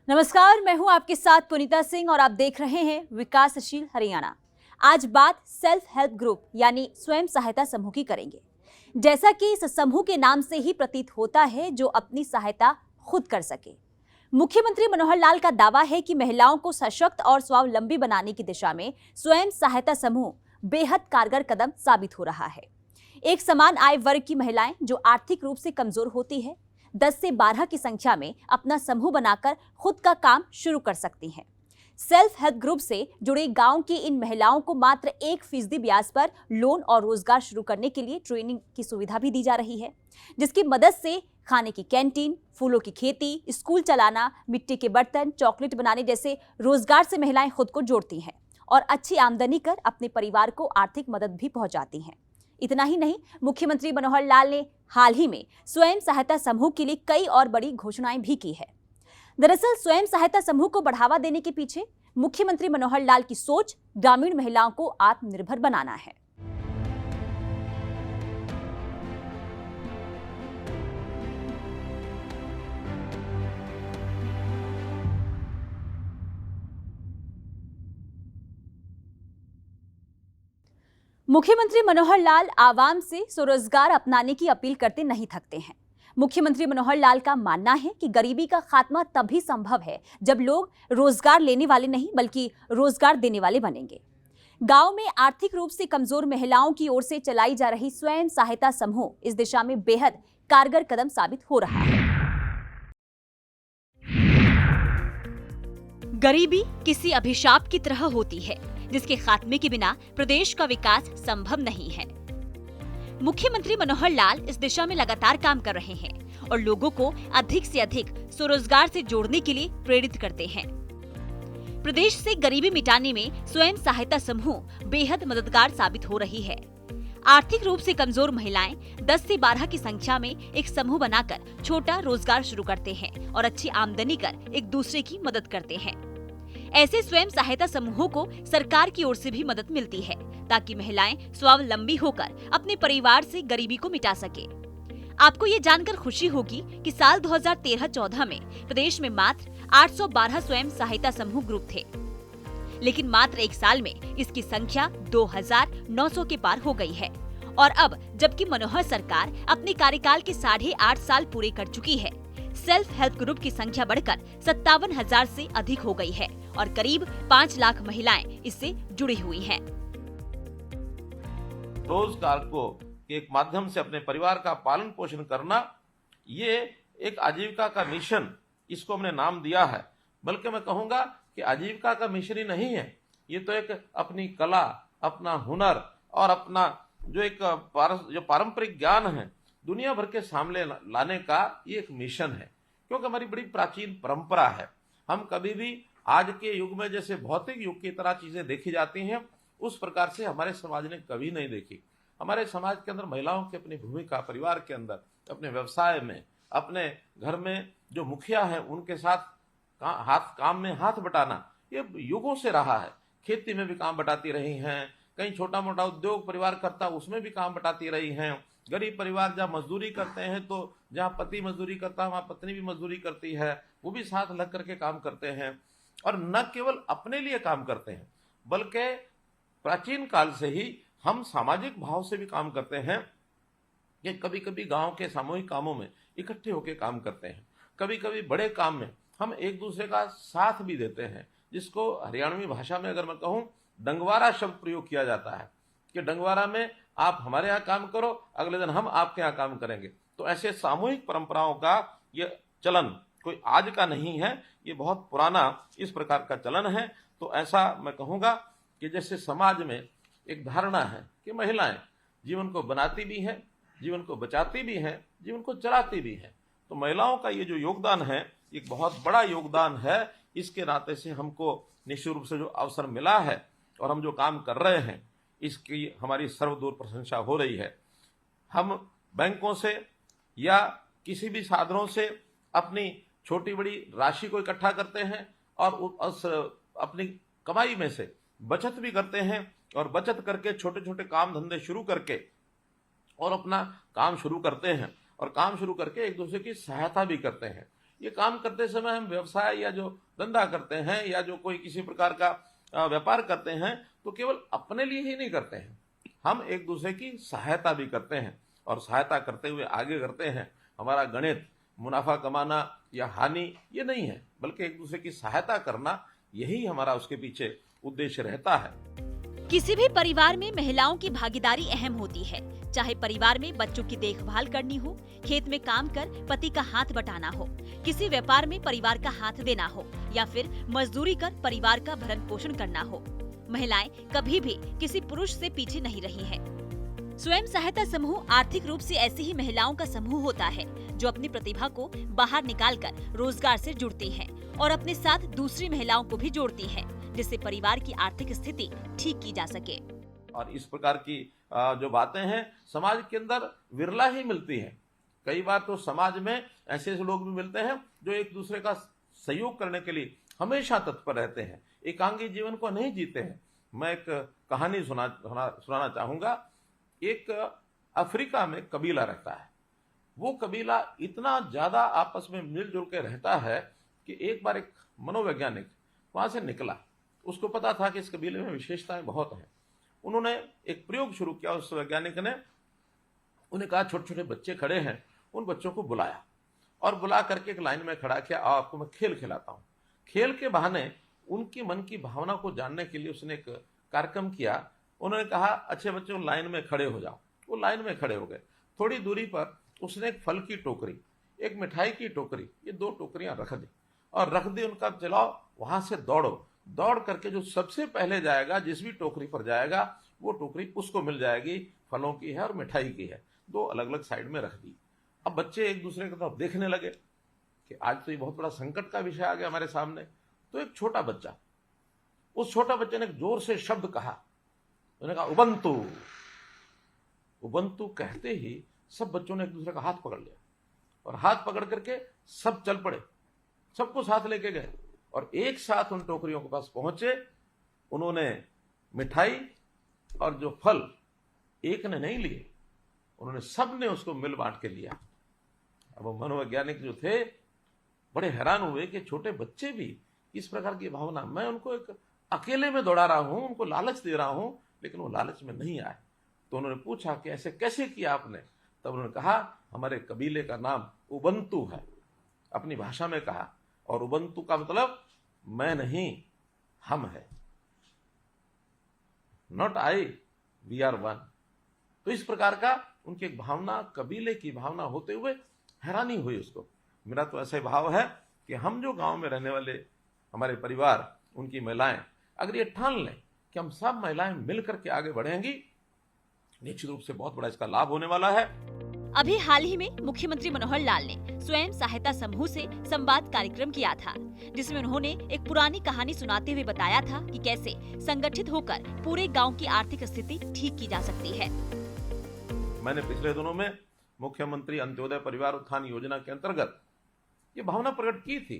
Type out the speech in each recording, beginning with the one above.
नमस्कार, मैं हूं आपके साथ पुनीता सिंह और आप देख रहे हैं विकासशील हरियाणा। आज बात सेल्फ हेल्प ग्रुप यानी स्वयं सहायता समूह की करेंगे। जैसा कि इस समूह के नाम से ही प्रतीत होता है, जो अपनी सहायता खुद कर सके। मुख्यमंत्री मनोहर लाल का दावा है कि महिलाओं को सशक्त और स्वावलंबी बनाने की दिशा में स्वयं सहायता समूह बेहद कारगर कदम साबित हो रहा है। एक समान आय वर्ग की महिलाएं जो आर्थिक रूप से कमजोर होती है, 10 से 12 की संख्या में अपना समूह बनाकर खुद का काम शुरू कर सकती हैं। सेल्फ हेल्प ग्रुप से जुड़े गांव की इन महिलाओं को मात्र 1% ब्याज पर लोन और रोजगार शुरू करने के लिए ट्रेनिंग की सुविधा भी दी जा रही है, जिसकी मदद से खाने की कैंटीन, फूलों की खेती, स्कूल चलाना, मिट्टी के बर्तन, चॉकलेट बनाने जैसे रोजगार से महिलाएं खुद को जोड़ती हैं और अच्छी आमदनी कर अपने परिवार को आर्थिक मदद भी पहुंचाती हैं। इतना ही नहीं, मुख्यमंत्री मनोहर लाल ने हाल ही में स्वयं सहायता समूह के लिए कई और बड़ी घोषणाएं भी की है। दरअसल स्वयं सहायता समूह को बढ़ावा देने के पीछे मुख्यमंत्री मनोहर लाल की सोच ग्रामीण महिलाओं को आत्मनिर्भर बनाना है। मुख्यमंत्री मनोहर लाल आवाम से स्वरोजगार अपनाने की अपील करते नहीं थकते हैं। मुख्यमंत्री मनोहर लाल का मानना है कि गरीबी का खात्मा तभी संभव है जब लोग रोजगार लेने वाले नहीं बल्कि रोजगार देने वाले बनेंगे। गांव में आर्थिक रूप से कमजोर महिलाओं की ओर से चलाई जा रही स्वयं सहायता समूह इस दिशा में बेहद कारगर कदम साबित हो रहा है। गरीबी किसी अभिशाप की तरह होती है, जिसके खात्मे के बिना प्रदेश का विकास संभव नहीं है। मुख्यमंत्री मनोहर लाल इस दिशा में लगातार काम कर रहे हैं और लोगों को अधिक से अधिक स्वरोजगार से जोड़ने के लिए प्रेरित करते हैं। प्रदेश से गरीबी मिटाने में स्वयं सहायता समूह बेहद मददगार साबित हो रही है। आर्थिक रूप से कमजोर महिलाएं 10 से 12 की संख्या में एक समूह बनाकर छोटा रोजगार शुरू करते हैं और अच्छी आमदनी कर एक दूसरे की मदद करते हैं। ऐसे स्वयं सहायता समूहों को सरकार की ओर से भी मदद मिलती है ताकि महिलाएं स्वावलंबी होकर अपने परिवार से गरीबी को मिटा सके। आपको ये जानकर खुशी होगी कि साल 2013-14 में प्रदेश में मात्र 812 स्वयं सहायता समूह ग्रुप थे, लेकिन मात्र एक साल में इसकी संख्या 2900 के पार हो गई है। और अब जबकि मनोहर सरकार अपने कार्यकाल के 8.5 साल पूरे कर चुकी है, सेल्फ हेल्प ग्रुप की संख्या बढ़कर 57,000 से अधिक हो गई है और करीब 5 लाख महिलाएं इससे जुड़ी हुई हैं। रोजगार को एक माध्यम से अपने परिवार का पालन पोषण करना, ये एक आजीविका का मिशन, इसको हमने नाम दिया है। बल्कि मैं कहूँगा कि आजीविका का मिशन ही नहीं है, ये तो एक अपनी कला, अपना हुनर और अपना जो पारंपरिक ज्ञान है दुनिया भर के सामने लाने का ये एक मिशन है। क्योंकि हमारी बड़ी प्राचीन परंपरा है। हम कभी भी आज के युग में जैसे भौतिक युग की तरह चीजें देखी जाती हैं, उस प्रकार से हमारे समाज ने कभी नहीं देखी। हमारे समाज के अंदर महिलाओं की अपनी भूमिका, परिवार के अंदर, अपने व्यवसाय में, अपने घर में जो मुखिया हैं उनके साथ काम में हाथ बटाना, ये युगों से रहा है। खेती में भी काम बटाती रही हैं, कहीं छोटा मोटा उद्योग परिवार करता उसमें भी काम बटाती रही हैं। गरीब परिवार जहाँ मजदूरी करते हैं तो जहाँ पति मजदूरी करता है वहाँ पत्नी भी मजदूरी करती है, वो भी साथ लग करके काम करते हैं। और न केवल अपने लिए काम करते हैं बल्कि प्राचीन काल से ही हम सामाजिक भाव से भी काम करते हैं कि कभी कभी गांव के सामूहिक कामों में इकट्ठे होकर काम करते हैं। कभी कभी बड़े काम में हम एक दूसरे का साथ भी देते हैं, जिसको हरियाणवी भाषा में अगर मैं कहूँ डंगवारा शब्द प्रयोग किया जाता है कि डंगवारा में आप हमारे यहाँ काम करो, अगले दिन हम आपके यहाँ काम करेंगे। तो ऐसे सामूहिक परंपराओं का ये चलन कोई आज का नहीं है, ये बहुत पुराना इस प्रकार का चलन है। तो ऐसा मैं कहूँगा कि जैसे समाज में एक धारणा है कि महिलाएं जीवन को बनाती भी हैं, जीवन को बचाती भी हैं, जीवन को चलाती भी हैं। तो महिलाओं का ये जो योगदान है, एक बहुत बड़ा योगदान है। इसके नाते से हमको निश्चित रूप से जो अवसर मिला है और हम जो काम कर रहे हैं, इसकी हमारी सर्वदूर प्रशंसा हो रही है। हम बैंकों से या किसी भी साधनों से अपनी छोटी बड़ी राशि को इकट्ठा करते हैं और उस अपनी कमाई में से बचत भी करते हैं और बचत करके छोटे छोटे काम धंधे शुरू करके और अपना काम शुरू करते हैं और काम शुरू करके एक दूसरे की सहायता भी करते हैं। ये काम करते समय हम व्यवसाय या जो धंधा करते हैं या जो कोई किसी प्रकार का व्यापार करते हैं तो केवल अपने लिए ही नहीं करते हैं, हम एक दूसरे की सहायता भी करते हैं और सहायता करते हुए आगे करते हैं। हमारा गणित मुनाफा कमाना या हानि ये नहीं है, बल्कि एक दूसरे की सहायता करना, यही हमारा उसके पीछे उद्देश्य रहता है। किसी भी परिवार में महिलाओं की भागीदारी अहम होती है, चाहे परिवार में बच्चों की देखभाल करनी हो, खेत में काम कर पति का हाथ बटाना हो, किसी व्यापार में परिवार का हाथ देना हो या फिर मजदूरी कर परिवार का भरण पोषण करना हो। महिलाएं कभी भी किसी पुरुष से पीछे नहीं रही हैं। स्वयं सहायता समूह आर्थिक रूप से ऐसी ही महिलाओं का समूह होता है जो अपनी प्रतिभा को बाहर निकालकर रोजगार से जुड़ती हैं और अपने साथ दूसरी महिलाओं को भी जोड़ती हैं, जिससे परिवार की आर्थिक स्थिति ठीक की जा सके। और इस प्रकार की जो बातें हैं समाज के अंदर विरला ही मिलती हैं। कई बार तो समाज में ऐसे ऐसे लोग भी मिलते हैं जो एक दूसरे का सहयोग करने के लिए हमेशा तत्पर रहते हैं, एकांगी जीवन को नहीं जीते हैं। मैं एक कहानी सुनाना चाहूंगा। एक अफ्रीका में कबीला रहता है। वो कबीला इतना ज्यादा आपस में मिलजुल के रहता है कि एक बार एक मनोवैज्ञानिक वहां से निकला। उसको पता था कि इस कबीले में विशेषताएं बहुत हैं। उन्होंने एक प्रयोग शुरू किया। उस वैज्ञानिक ने उन्हें कहा छोटे छोटे बच्चे खड़े हैं, उन बच्चों को बुलाया और बुला करके एक लाइन में खड़ा किया, आओ आपको मैं खेल खिलाता हूँ। खेल के बहाने उनकी मन की भावना को जानने के लिए उसने एक कार्यक्रम किया। उन्होंने कहा अच्छे बच्चों लाइन में खड़े हो जाओ। वो लाइन में खड़े हो गए। थोड़ी दूरी पर उसने एक फल की टोकरी, एक मिठाई की टोकरी, ये दो टोकरियां रख दी और रख दी। उनका चलाओ वहां से दौड़ो, दौड़ करके जो सबसे पहले जाएगा, जिस भी टोकरी पर जाएगा, वो टोकरी उसको मिल जाएगी। फलों की है और मिठाई की है। दो अलग अलग साइड में रख दी। अब बच्चे एक दूसरे की तरफ देखने लगे कि आज तो ये बहुत बड़ा संकट का विषय आ गया हमारे सामने। तो एक छोटा बच्चा, उस छोटा बच्चे ने जोर से शब्द कहा। उन्होंने कहा उबंतु। उबंतु कहते ही सब बच्चों ने एक दूसरे का हाथ पकड़ लिया और हाथ पकड़ करके सब चल पड़े, सबको साथ लेके गए और एक साथ उन टोकरियों के पास पहुंचे। उन्होंने मिठाई और जो फल एक ने नहीं लिए, उन्होंने सब ने उसको मिल बांट के लिया। अब वो मनोवैज्ञानिक जो थे बड़े हैरान हुए कि छोटे बच्चे भी इस प्रकार की भावना, मैं उनको एक अकेले में दौड़ा रहा हूं, उनको लालच दे रहा हूं, लेकिन वो लालच में नहीं आए। तो उन्होंने पूछा कि ऐसे कैसे किया आपने? तब उन्होंने कहा हमारे कबीले का नाम उबंतु है, अपनी भाषा में कहा। और उबंतु का मतलब मैं नहीं, हम है। Not I, we are one. तो इस प्रकार का उनकी एक भावना, कबीले की भावना होते हुए हैरानी हुई उसको। मेरा तो ऐसा भाव है कि हम जो गांव में रहने वाले हमारे परिवार, उनकी महिलाएं, अगर ये ठान लें कि हम सब महिलाएं मिलकर के आगे बढ़ेंगी, निश्चित रूप से बहुत बड़ा इसका लाभ होने वाला है। अभी हाल ही में मुख्यमंत्री मनोहर लाल ने स्वयं सहायता समूह से संवाद कार्यक्रम किया था, जिसमें उन्होंने एक पुरानी कहानी सुनाते हुए बताया था कि कैसे संगठित होकर पूरे गांव की आर्थिक स्थिति ठीक की जा सकती है। मैंने पिछले दिनों में मुख्यमंत्री अंत्योदय परिवार उत्थान योजना के अंतर्गत ये भावना प्रकट की थी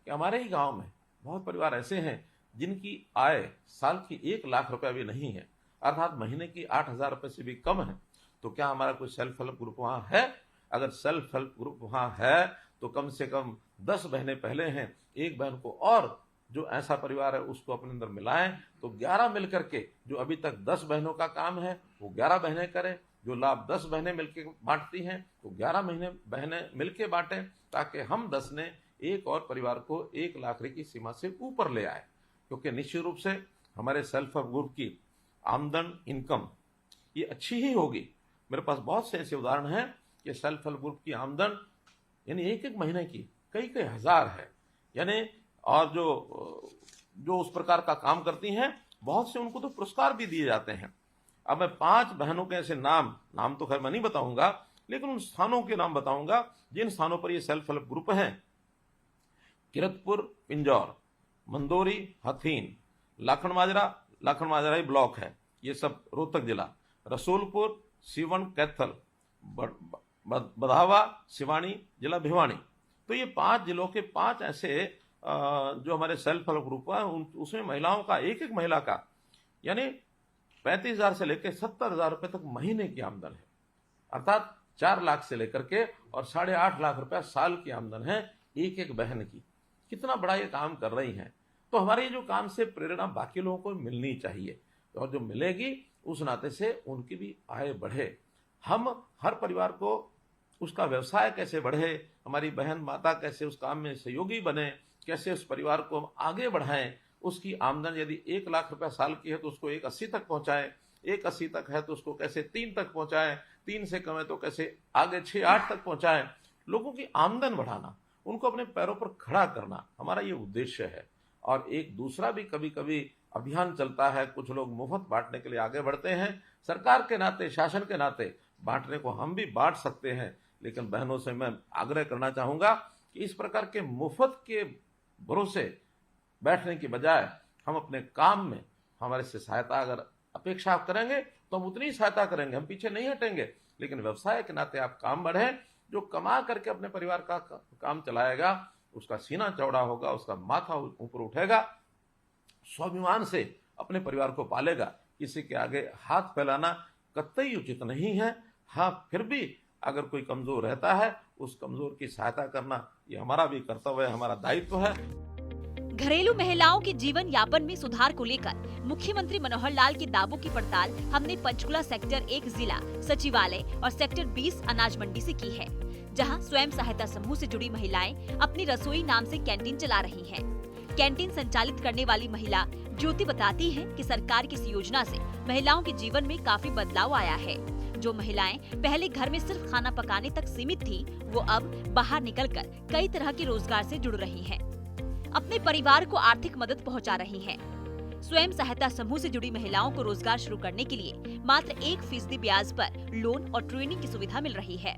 कि हमारे ही गांव में बहुत परिवार ऐसे हैं जिनकी आय साल की 1 लाख रुपया भी नहीं है, अर्थात महीने की 8,000 रुपए से भी कम है। तो क्या हमारा कोई सेल्फ हेल्प ग्रुप वहां है? अगर सेल्फ हेल्प ग्रुप वहां है तो कम से कम 10 बहनें पहले हैं, एक बहन को और जो ऐसा परिवार है उसको अपने अंदर मिलाएं तो 11 मिलकर के, जो अभी तक 10 बहनों का काम है वो 11 बहनें करें। जो लाभ 10 बहनें मिलकर बांटती हैं तो 11 बहनें मिलकर बांटें, ताकि हम 10 ने एक और परिवार को 1 लाख की सीमा से ऊपर ले आए। क्योंकि निश्चित रूप से हमारे सेल्फ हेल्प ग्रुप की आमदन, इनकम ये अच्छी ही होगी। मेरे पास बहुत से ऐसे उदाहरण हैं कि सेल्फ हेल्प ग्रुप की आमदन यानी एक महीने की कई हजार है, यानी और जो उस प्रकार का काम करती हैं, बहुत से उनको तो पुरस्कार भी दिए जाते हैं। अब मैं 5 बहनों के ऐसे नाम तो खैर मैं नहीं बताऊंगा, लेकिन उन स्थानों के नाम बताऊंगा जिन स्थानों पर ये सेल्फ हेल्प ग्रुप हैं। किरतपुर पिंजौर, मंदोरी हथीन, लाखन माजरा ही ब्लॉक है, ये सब रोहतक जिला, रसूलपुर, सीवन कैथल, बधावा सिवानी जिला भिवानी। तो ये 5 जिलों के 5 ऐसे जो हमारे सेल्फ हेल्प ग्रुप है, उसमें महिलाओं का एक महिला का यानी 35,000 से लेकर 70,000 रुपए तक महीने की आमदन है, अर्थात 4 लाख से लेकर के और 8.5 लाख रुपया साल की आमदन है। एक एक बहन की, कितना बड़ा ये काम कर रही हैं। तो हमारे ये जो काम से प्रेरणा बाकी लोगों को मिलनी चाहिए, और जो मिलेगी उस नाते से उनकी भी आय बढ़े। हम हर परिवार को उसका व्यवसाय कैसे बढ़े, हमारी बहन माता कैसे उस काम में सहयोगी बने, कैसे उस परिवार को हम आगे बढ़ाएं, उसकी आमदन यदि 1 लाख रुपया साल की है तो उसको 1,80 तक पहुंचाएं, 1,80 तक है तो उसको कैसे 3 तक पहुंचाएं, 3 से कम है तो कैसे आगे 6-8 तक पहुंचाएं। लोगों की आमदन बढ़ाना, उनको अपने पैरों पर खड़ा करना हमारा ये उद्देश्य है। और एक दूसरा भी कभी कभी अभियान चलता है, कुछ लोग मुफ्त बांटने के लिए आगे बढ़ते हैं। सरकार के नाते, शासन के नाते बांटने को हम भी बांट सकते हैं, लेकिन बहनों से मैं आग्रह करना चाहूंगा कि इस प्रकार के मुफ्त के भरोसे बैठने की बजाय हम अपने काम में हमारे से सहायता अगर अपेक्षा करेंगे तो हम उतनी सहायता करेंगे, हम पीछे नहीं हटेंगे। लेकिन व्यवसाय के नाते आप काम बढ़े, जो कमा करके अपने परिवार का काम चलाएगा उसका सीना चौड़ा होगा, उसका माथा ऊपर उठेगा, स्वाभिमान से अपने परिवार को पालेगा। किसी के आगे हाथ फैलाना कतई उचित नहीं है। हाँ, फिर भी अगर कोई कमजोर रहता है उस कमजोर की सहायता करना ये हमारा भी कर्तव्य है, हमारा दायित्व है। घरेलू महिलाओं के जीवन यापन में सुधार को लेकर मुख्यमंत्री मनोहर लाल के दावों की पड़ताल हमने पंचकुला सेक्टर 1 जिला सचिवालय और सेक्टर 20 अनाज मंडी से की है, जहां स्वयं सहायता समूह से जुड़ी महिलाएं अपनी रसोई नाम से कैंटीन चला रही हैं। कैंटीन संचालित करने वाली महिला ज्योति बताती है कि सरकार की इस योजना से महिलाओं के जीवन में काफी बदलाव आया है। जो महिलाएं पहले घर में सिर्फ खाना पकाने तक सीमित थी, वो अब बाहर निकलकर कई तरह के रोजगार से जुड़ रही हैं, अपने परिवार को आर्थिक मदद पहुंचा रही हैं। स्वयं सहायता समूह से जुड़ी महिलाओं को रोजगार शुरू करने के लिए मात्र 1% ब्याज पर लोन और ट्रेनिंग की सुविधा मिल रही है।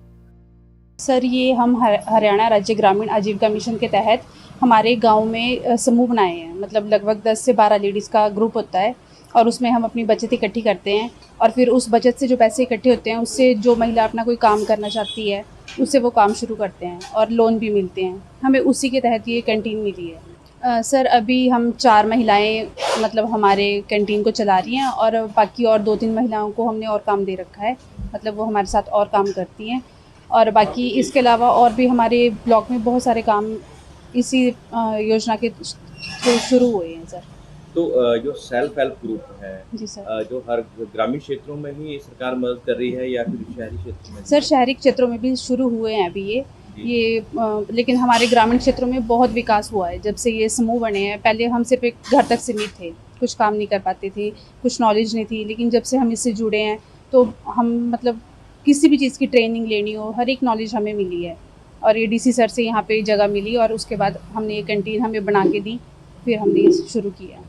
सर, ये हम हरियाणा राज्य ग्रामीण आजीविका मिशन के तहत हमारे गांव में समूह बनाए हैं। मतलब लगभग 10 से 12 लेडीज़ का ग्रुप होता है और उसमें हम अपनी बचत इकट्ठी करते हैं और फिर उस बचत से जो पैसे इकट्ठे होते हैं उससे जो महिला अपना कोई काम करना चाहती है उससे वो काम शुरू करते हैं और लोन भी मिलते हैं। हमें उसी के तहत ये कैंटीन मिली है। सर, अभी हम 4 महिलाएं मतलब हमारे कैंटीन को चला रही हैं और बाकी और 2-3 महिलाओं को हमने और काम दे रखा है, मतलब वो हमारे साथ और काम करती हैं। और बाकी इसके अलावा और भी हमारे ब्लॉक में बहुत सारे काम इसी योजना के थ्रू शुरू हुए हैं सर। तो जो सेल्फ हेल्प ग्रुप है जी सर, जो हर ग्रामीण क्षेत्रों में ही सरकार मदद कर रही है या फिर शहरी क्षेत्रों में? सर शहरी क्षेत्रों में भी शुरू हुए हैं अभी ये लेकिन हमारे ग्रामीण क्षेत्रों में बहुत विकास हुआ है जब से ये समूह बने हैं। पहले हम सिर्फ एक घर तक सीमित थे, कुछ काम नहीं कर पाते थे, कुछ नॉलेज नहीं थी, लेकिन जब से हम इससे जुड़े हैं तो हम मतलब किसी भी चीज़ की ट्रेनिंग लेनी हो, हर एक नॉलेज हमें मिली है। और ये डीसी सर से यहाँ पे जगह मिली और उसके बाद हमने ये कैंटीन हमें बना के दी, फिर हमने ये शुरू किया।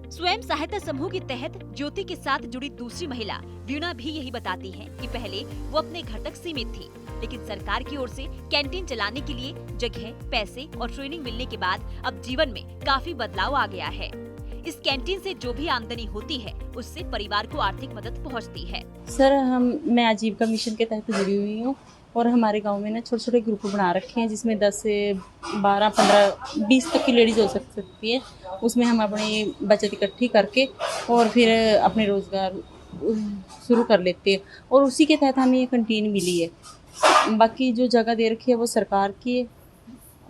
स्वयं सहायता समूह के तहत ज्योति के साथ जुड़ी दूसरी महिला वीणा भी यही बताती है कि पहले वो अपने घर तक सीमित थी, लेकिन सरकार की ओर से कैंटीन चलाने के लिए जगह, पैसे और ट्रेनिंग मिलने के बाद अब जीवन में काफी बदलाव आ गया है। इस कैंटीन से जो भी आमदनी होती है उससे परिवार को आर्थिक मदद पहुंचती है। सर, मैं आजीविका मिशन के तहत जुड़ी हुई हूँ और हमारे गांव में ना छोटे छोटे ग्रुप बना रखे हैं जिसमें 10 से 12, 15, 20 तक की लेडीज हो सकती है। उसमें हम अपनी बचत इकट्ठी करके और फिर अपने रोजगार शुरू कर लेते हैं और उसी के तहत हमें ये कैंटीन मिली है। बाकी जो जगह दे रखी है वो सरकार की है।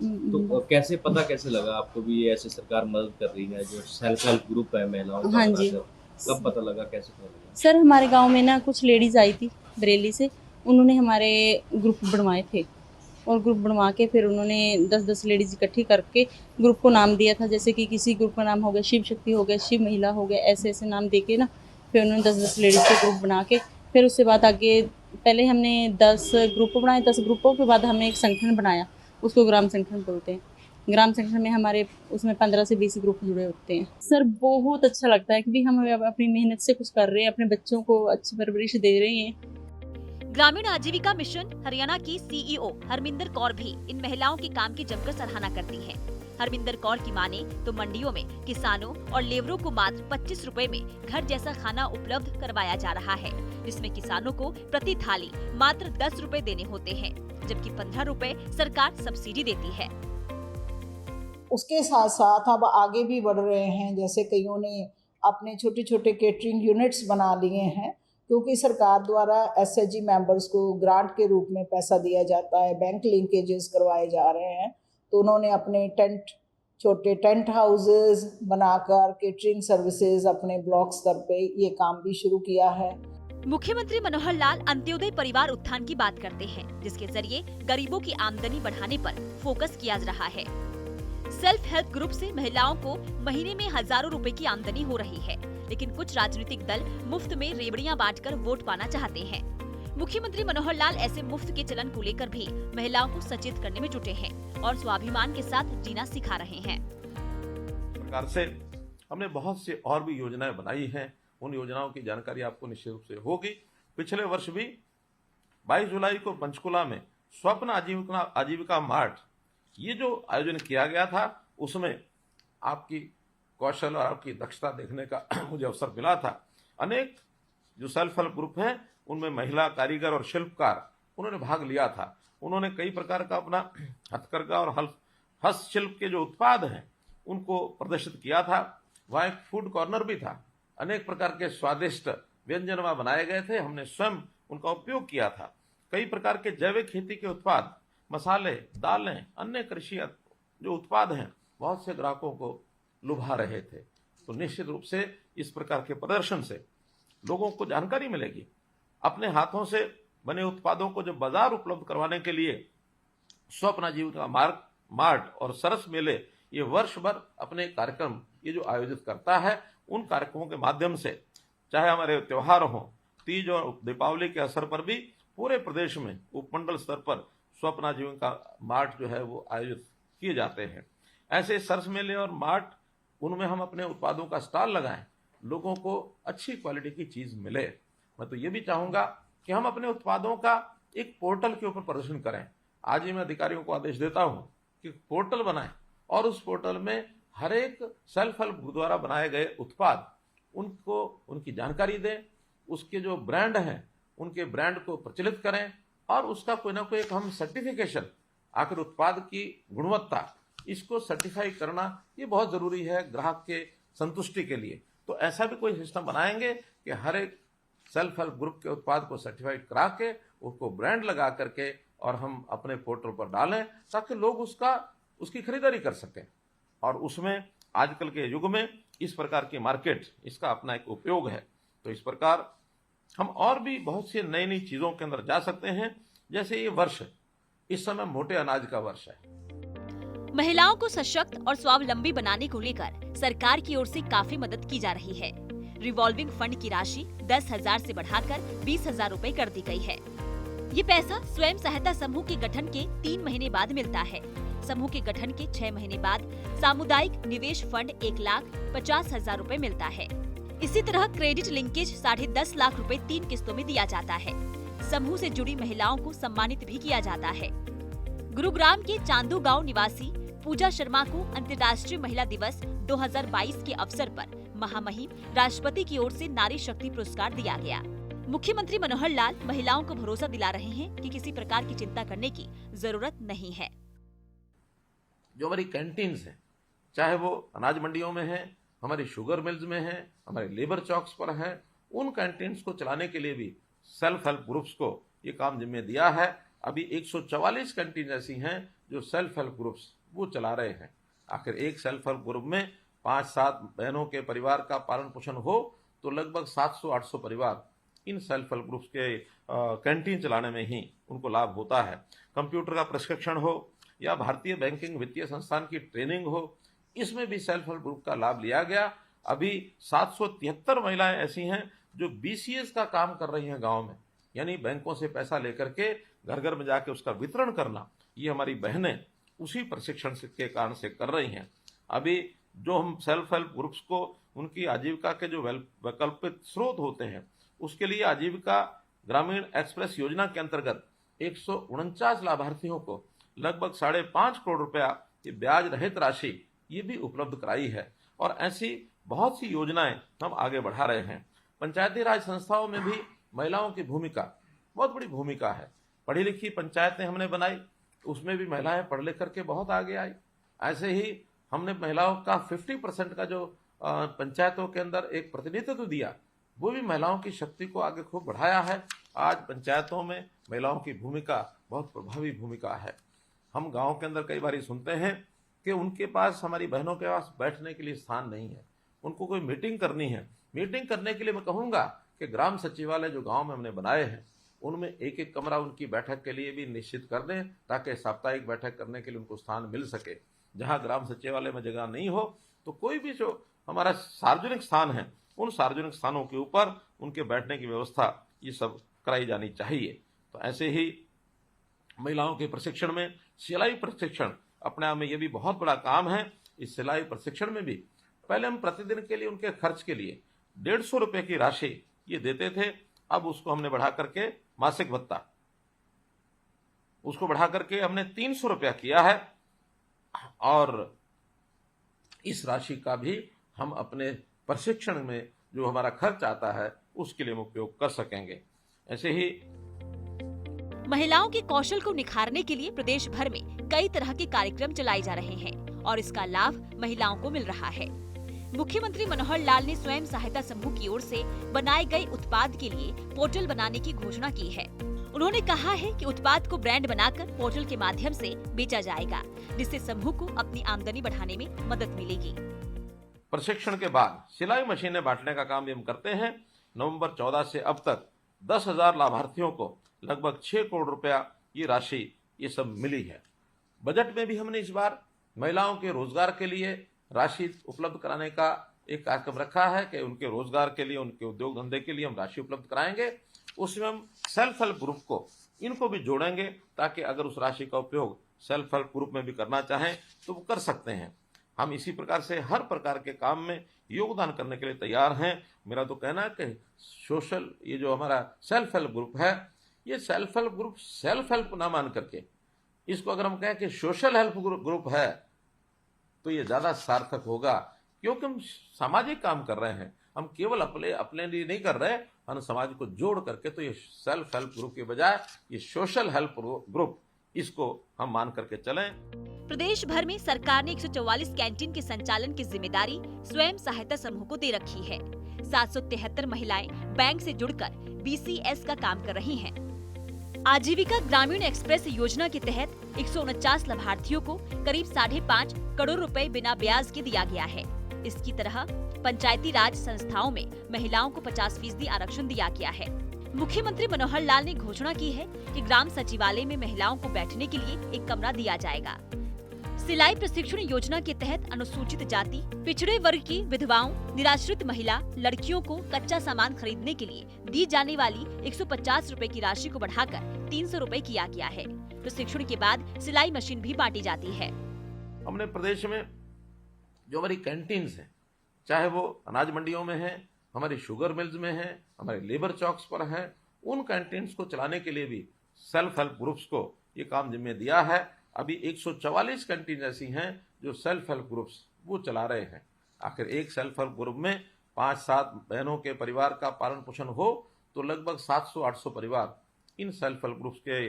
तो कैसे पता कैसे लगा आपको भी ये ऐसे सरकार मदद कर रही है जो सेल्फ हेल्प ग्रुप है महिलाओं का? हाँ जी। कब पता लगा, कैसे पता लगा? सर, हमारे गांव में ना कुछ लेडीज आई थी बरेली से, उन्होंने हमारे ग्रुप बनवाए थे और ग्रुप बनवा के फिर उन्होंने 10-10 लेडीज इकट्ठी करके ग्रुप को नाम दिया था। जैसे कि किसी ग्रुप का नाम हो गया शिव शक्ति, हो गया शिव महिला, हो गया, ऐसे ऐसे नाम दे के ना फिर उन्होंने 10-10 लेडीज के ग्रुप बना के फिर उसके बाद आगे पहले हमने 10 ग्रुप बनाए। 10 ग्रुपों के बाद हमने एक संगठन बनाया, उसको ग्राम संगठन बोलते हैं। ग्राम संगठन में हमारे उसमें 15 से 20 ग्रुप जुड़े होते हैं। सर, बहुत अच्छा लगता है कि हम अपनी मेहनत से कुछ कर रहे हैं, अपने बच्चों को अच्छी परवरिश दे रहे हैं। ग्रामीण आजीविका मिशन हरियाणा की सीईओ हरमिंदर कौर भी इन महिलाओं के काम की जमकर सराहना करती हैं। हरमिंदर कौर की माने तो मंडियों में किसानों और लेबरों को मात्र 25 रुपए में घर जैसा खाना उपलब्ध करवाया जा रहा है, जिसमें किसानों को प्रति थाली मात्र 10 रुपए देने होते हैं, जबकि 15 रुपए सरकार सब्सिडी देती है। उसके साथ साथ अब आगे भी बढ़ रहे हैं, जैसे कईयों ने अपने छोटे छोटे केटरिंग यूनिट्स बना लिए हैं, क्योंकि सरकार द्वारा एसएचजी मेंबर्स को ग्रांट के रूप में पैसा दिया जाता है, बैंक लिंकेजेस करवाए जा रहे हैं। तो उन्होंने अपने छोटे टेंट हाउसेस बनाकर केटरिंग सर्विसेज अपने ब्लॉक स्तर पे ये काम भी शुरू किया है। मुख्यमंत्री मनोहर लाल अंत्योदय परिवार उत्थान की बात करते हैं, जिसके जरिए गरीबों की आमदनी बढ़ाने पर फोकस किया जा रहा है। सेल्फ हेल्प ग्रुप से महिलाओं को महीने में हजारों रुपए की आमदनी हो रही है, लेकिन कुछ राजनीतिक दल मुफ्त में रेवड़ियां बांटकर वोट पाना चाहते हैं। मुख्यमंत्री मनोहर लाल ऐसे मुफ्त के चलन को लेकर भी महिलाओं को सचेत करने में जुटे हैं और स्वाभिमान के साथ जीना सिखा रहे हैं। प्रकार से हमने बहुत से और भी योजनाएं बनाई हैं। उन योजनाओं की जानकारी आपको निश्चित रूप से होगी। पिछले वर्ष भी 22 जुलाई को पंचकुला में स्वप्न आजीविका मार्ट ये जो आयोजन किया गया था, उसमें आपकी कौशल और आपकी दक्षता देखने का मुझे अवसर मिला था। अनेक जो सेल्फ हेल्प ग्रुप हैं उनमें महिला कारीगर और शिल्पकार उन्होंने भाग लिया था। उन्होंने कई प्रकार का अपना हथकरघा और हस्तशिल्प के जो उत्पाद हैं उनको प्रदर्शित किया था। वहाँ एक फूड कॉर्नर भी था। अनेक प्रकार के स्वादिष्ट व्यंजन वहाँ बनाए गए थे। हमने स्वयं उनका उपयोग किया था। कई प्रकार के जैविक खेती के उत्पाद, मसाले, दालें, अन्य कृषि जो उत्पाद हैं बहुत से ग्राहकों को लुभा रहे थे। तो निश्चित रूप से इस प्रकार के प्रदर्शन से लोगों को जानकारी मिलेगी। अपने हाथों से बने उत्पादों को जब बाजार उपलब्ध करवाने के लिए स्वप्न आजीविका मार्ट और सरस मेले ये वर्ष भर अपने कार्यक्रम ये जो आयोजित करता है, उन कार्यक्रमों के माध्यम से चाहे हमारे त्योहार हों, तीज और दीपावली के अवसर पर भी पूरे प्रदेश में उपमंडल स्तर पर स्वप्न आजीविका मार्ट जो है वो आयोजित किए जाते हैं। ऐसे सरस मेले और मार्ट, उनमें हम अपने उत्पादों का स्टॉल लगाएं, लोगों को अच्छी क्वालिटी की चीज मिले। मैं तो ये भी चाहूंगा कि हम अपने उत्पादों का एक पोर्टल के ऊपर प्रदर्शन करें। आज ही मैं अधिकारियों को आदेश देता हूं कि पोर्टल बनाएं और उस पोर्टल में हर एक सेल्फ हेल्प ग्रुप द्वारा बनाए गए उत्पाद उनको उनकी जानकारी दें, उसके जो ब्रांड हैं उनके ब्रांड को प्रचलित करें और उसका कोई ना कोई एक हम सर्टिफिकेशन, आखिर उत्पाद की गुणवत्ता इसको सर्टिफाई करना ये बहुत जरूरी है ग्राहक के संतुष्टि के लिए। तो ऐसा भी कोई सिस्टम बनाएंगे कि हर एक सेल्फ हेल्प ग्रुप के उत्पाद को सर्टिफाइड करा के उसको ब्रांड लगा करके और हम अपने पोर्टल पर डालें ताकि लोग उसकी खरीदारी कर सकें। और उसमें आजकल के युग में इस प्रकार की मार्केट, इसका अपना एक उपयोग है। तो इस प्रकार हम और भी बहुत सी नई नई चीजों के अंदर जा सकते हैं। जैसे ये वर्ष इस समय मोटे अनाज का वर्ष है। महिलाओं को सशक्त और स्वावलंबी बनाने को लेकर सरकार की ओर से काफी मदद की जा रही है। रिवॉल्विंग फंड की राशि 10,000 से बढ़ाकर 20,000 रुपए कर दी गई है। ये पैसा स्वयं सहायता समूह के गठन के 3 महीने बाद मिलता है। समूह के गठन के 6 महीने बाद सामुदायिक निवेश फंड 1,50,000 रुपए मिलता है। इसी तरह क्रेडिट लिंकेज 10.5 लाख रुपए 3 किस्तों में दिया जाता है। समूह से जुड़ी महिलाओं को सम्मानित भी किया जाता है। गुरुग्राम के चांदू गांव निवासी पूजा शर्मा को अंतर्राष्ट्रीय महिला दिवस 2022 के अवसर पर महामहिम राष्ट्रपति की ओर से नारी शक्ति पुरस्कार दिया गया। मुख्यमंत्री मनोहर लाल महिलाओं को भरोसा दिला रहे हैं कि किसी प्रकार की चिंता करने की जरूरत नहीं है। जो हमारी कैंटीन्स हैं, चाहे वो अनाज मंडियों में हैं, हमारी शुगर मिल्स में हैं, हमारे लेबर चौक्स पर हैं, उन कैंटीन्स को चलाने के लिए भी सेल्फ हेल्प ग्रुप्स को ये काम जिम्मे दिया है। अभी 144 कैंटीन ऐसी हैं जो सेल्फ हेल्प ग्रुप्स वो चला रहे हैं। आखिर एक सेल्फ हेल्प ग्रुप में 5-7 बहनों के परिवार का पालन पोषण हो तो लगभग 700-800 परिवार इन सेल्फ हेल्प ग्रुप्स के कैंटीन चलाने में ही उनको लाभ होता है। कंप्यूटर का प्रशिक्षण हो या भारतीय बैंकिंग वित्तीय संस्थान की ट्रेनिंग हो, इसमें भी सेल्फ हेल्प ग्रुप का लाभ लिया गया। अभी 773 महिलाएं ऐसी हैं जो BCS का काम कर रही हैं गांव में, यानी बैंकों से पैसा लेकर के घर घर में जाके उसका वितरण करना, ये हमारी बहनें उसी प्रशिक्षण के कारण से कर रही हैं। अभी जो हम सेल्फ हेल्प ग्रुप्स को उनकी आजीविका के जो वैकल्पिक स्रोत होते हैं, उसके लिए आजीविका ग्रामीण एक्सप्रेस योजना के अंतर्गत 149 लाभार्थियों को लगभग 5.5 करोड़ रुपया ये ब्याज रहित राशि ये भी उपलब्ध कराई है। और ऐसी बहुत सी योजनाएं हम आगे बढ़ा रहे हैं। पंचायती राज संस्थाओं में भी महिलाओं की भूमिका बहुत बड़ी भूमिका है। पढ़ी लिखी पंचायतें हमने बनाई, उसमें भी महिलाएं पढ़ लिख करके बहुत आगे आई। ऐसे ही हमने महिलाओं का 50% का जो पंचायतों के अंदर एक प्रतिनिधित्व दिया, वो भी महिलाओं की शक्ति को आगे खूब बढ़ाया है। आज पंचायतों में महिलाओं की भूमिका बहुत प्रभावी भूमिका है। हम गांव के अंदर कई बार सुनते हैं कि उनके पास, हमारी बहनों के पास बैठने के लिए स्थान नहीं है, उनको कोई मीटिंग करनी है। मीटिंग करने के लिए मैं कहूँगा कि ग्राम सचिवालय जो गांव में हमने बनाए हैं उनमें एक एक कमरा उनकी बैठक के लिए भी निश्चित कर दें, ताकि साप्ताहिक बैठक करने के लिए उनको स्थान मिल सके। जहां ग्राम सचिवालय में जगह नहीं हो तो कोई भी जो हमारा सार्वजनिक स्थान है, उन सार्वजनिक स्थानों के ऊपर उनके बैठने की व्यवस्था ये सब कराई जानी चाहिए। तो ऐसे ही महिलाओं के प्रशिक्षण में सिलाई प्रशिक्षण अपने आप में ये भी बहुत बड़ा काम है। इस सिलाई प्रशिक्षण में भी पहले हम प्रतिदिन के लिए उनके खर्च के लिए 150 रुपये की राशि ये देते थे, अब उसको हमने बढ़ा करके मासिक भत्ता उसको बढ़ा करके हमने 300 रुपया किया है, और इस राशि का भी हम अपने प्रशिक्षण में जो हमारा खर्च आता है उसके लिए हम उपयोग कर सकेंगे। ऐसे ही महिलाओं के कौशल को निखारने के लिए प्रदेश भर में कई तरह के कार्यक्रम चलाए जा रहे हैं और इसका लाभ महिलाओं को मिल रहा है। मुख्यमंत्री मनोहर लाल ने स्वयं सहायता समूह की ओर से बनाए गए उत्पाद के लिए पोर्टल बनाने की घोषणा की है। उन्होंने कहा है कि उत्पाद को ब्रांड बनाकर पोर्टल के माध्यम से बेचा जाएगा, जिससे समूह को अपनी आमदनी बढ़ाने में मदद मिलेगी। प्रशिक्षण के बाद सिलाई मशीनें बांटने का काम भी हम करते हैं। नवंबर 14 से अब तक 10,000 लाभार्थियों को लगभग 6 करोड़ रुपया ये राशि ये सब मिली है। बजट में भी हमने इस बार महिलाओं के रोजगार के लिए राशि उपलब्ध कराने का एक कार्यक्रम रखा है कि उनके रोजगार के लिए, उनके उद्योग धंधे के लिए हम राशि उपलब्ध कराएंगे। उसमें हम सेल्फ हेल्प ग्रुप को, इनको भी जोड़ेंगे, ताकि अगर उस राशि का उपयोग सेल्फ हेल्प ग्रुप में भी करना चाहें तो वो कर सकते हैं। हम इसी प्रकार से हर प्रकार के काम में योगदान करने के लिए तैयार हैं। मेरा तो कहना है कि सोशल, ये जो हमारा सेल्फ हेल्प ग्रुप है, ये self help group self help ना मान करके इसको अगर हम कहें कि सोशल हेल्प ग्रुप है तो ये ज्यादा सार्थक होगा, क्योंकि हम सामाजिक काम कर रहे हैं। हम केवल अपने लिए नहीं कर रहे, हम समाज को जोड़ करके, तो ये सेल्फ हेल्प ग्रुप के बजाय ये सोशल हेल्प ग्रुप, इसको हम मान करके चलें। प्रदेश भर में सरकार ने 144 कैंटीन के संचालन की जिम्मेदारी स्वयं सहायता समूह को दे रखी है। 773 महिलाएं बैंक से जुड़कर BCS का काम कर रही हैं। आजीविका ग्रामीण एक्सप्रेस योजना के तहत 149 लाभार्थियों को करीब 5.5 करोड़ रुपए बिना ब्याज के दिया गया है। इसकी तरह पंचायती राज संस्थाओं में महिलाओं को 50% आरक्षण दिया गया है। मुख्यमंत्री मनोहर लाल ने घोषणा की है कि ग्राम सचिवालय में महिलाओं को बैठने के लिए एक कमरा दिया जाएगा। सिलाई प्रशिक्षण योजना के तहत अनुसूचित जाति, पिछड़े वर्ग की विधवाओं, निराश्रित महिला, लड़कियों को कच्चा सामान खरीदने के लिए दी जाने वाली 150 रुपए की राशि को बढ़ाकर 300 रुपए किया गया है। प्रशिक्षण के बाद सिलाई मशीन भी बांटी जाती है। हमने प्रदेश में जो हमारी कैंटीन्स हैं, चाहे वो अनाज मंडियों में है, हमारी शुगर मिल्स में है, हमारे लेबर चौक्स पर है, उन कैंटीन्स को चलाने के लिए भी सेल्फ हेल्प ग्रुप्स को ये काम जिम्मे दिया है। अभी 144 कैंटीन ऐसी हैं जो सेल्फ हेल्प ग्रुप्स वो चला रहे हैं। आखिर एक सेल्फ हेल्प ग्रुप में 5-7 बहनों के परिवार का पालन पोषण हो तो लगभग 700-800 परिवार इन सेल्फ हेल्प ग्रुप्स के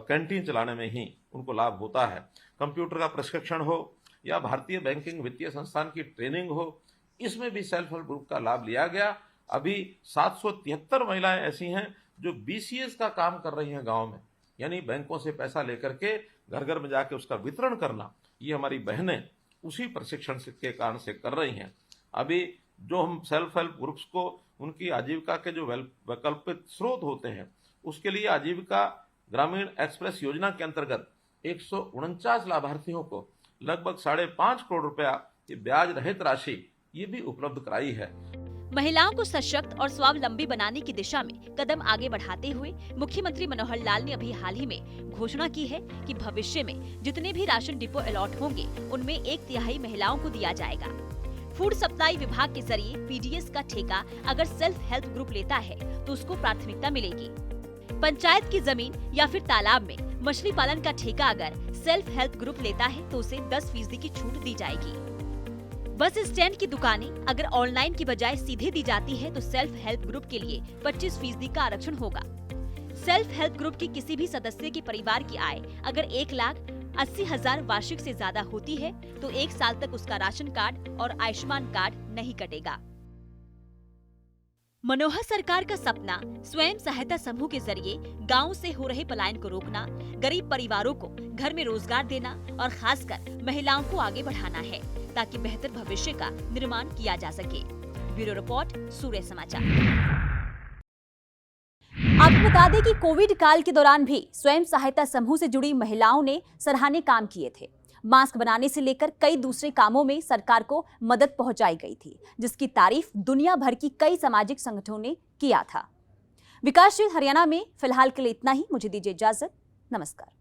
कैंटीन चलाने में ही उनको लाभ होता है। कंप्यूटर का प्रशिक्षण हो या भारतीय बैंकिंग वित्तीय संस्थान की ट्रेनिंग हो, इसमें भी सेल्फ हेल्प ग्रुप का लाभ लिया गया। अभी 773 महिलाएं ऐसी हैं जो BCS का काम कर रही हैं गाँव में, यानी बैंकों से पैसा लेकर के घर घर में जाके उसका वितरण करना, ये हमारी बहनें उसी प्रशिक्षण के कारण से कर रही हैं। अभी जो हम सेल्फ हेल्प ग्रुप्स को उनकी आजीविका के जो वैकल्पिक स्रोत होते हैं, उसके लिए आजीविका ग्रामीण एक्सप्रेस योजना के अंतर्गत 149 लाभार्थियों को लगभग 5.5 करोड़ रुपया ये ब्याज रहित राशि ये भी उपलब्ध कराई है। महिलाओं को सशक्त और स्वावलंबी बनाने की दिशा में कदम आगे बढ़ाते हुए मुख्यमंत्री मनोहर लाल ने अभी हाल ही में घोषणा की है कि भविष्य में जितने भी राशन डिपो अलॉट होंगे उनमें 1/3 महिलाओं को दिया जाएगा। फूड सप्लाई विभाग के जरिए PDS का ठेका अगर सेल्फ हेल्प ग्रुप लेता है तो उसको प्राथमिकता मिलेगी। पंचायत की जमीन या फिर तालाब में मछली पालन का ठेका अगर सेल्फ हेल्प ग्रुप लेता है तो उसे 10% की छूट दी जाएगी। बस स्टैंड की दुकानें अगर ऑनलाइन की बजाय सीधे दी जाती है तो सेल्फ हेल्प ग्रुप के लिए 25% का आरक्षण होगा। सेल्फ हेल्प ग्रुप के किसी भी सदस्य के परिवार की आय अगर 1,80,000 वार्षिक से ज्यादा होती है तो 1 साल तक उसका राशन कार्ड और आयुष्मान कार्ड नहीं कटेगा। मनोहर सरकार का सपना स्वयं सहायता समूह के जरिए गांव से हो रहे पलायन को रोकना, गरीब परिवारों को घर में रोजगार देना और खासकर महिलाओं को आगे बढ़ाना है ताकि बेहतर भविष्य का निर्माण किया जा सके। ब्यूरो रिपोर्ट, सूर्य समाचार। आपको बता दें कि कोविड काल के दौरान भी स्वयं सहायता समूह से जुड़ी महिलाओं ने सराहनीय काम किए थे। मास्क बनाने से लेकर कई दूसरे कामों में सरकार को मदद पहुंचाई गई थी, जिसकी तारीफ दुनिया भर की कई सामाजिक संगठनों ने किया था। विकासशील हरियाणा में फिलहाल के लिए इतना ही। मुझे दीजिए इजाजत। नमस्कार।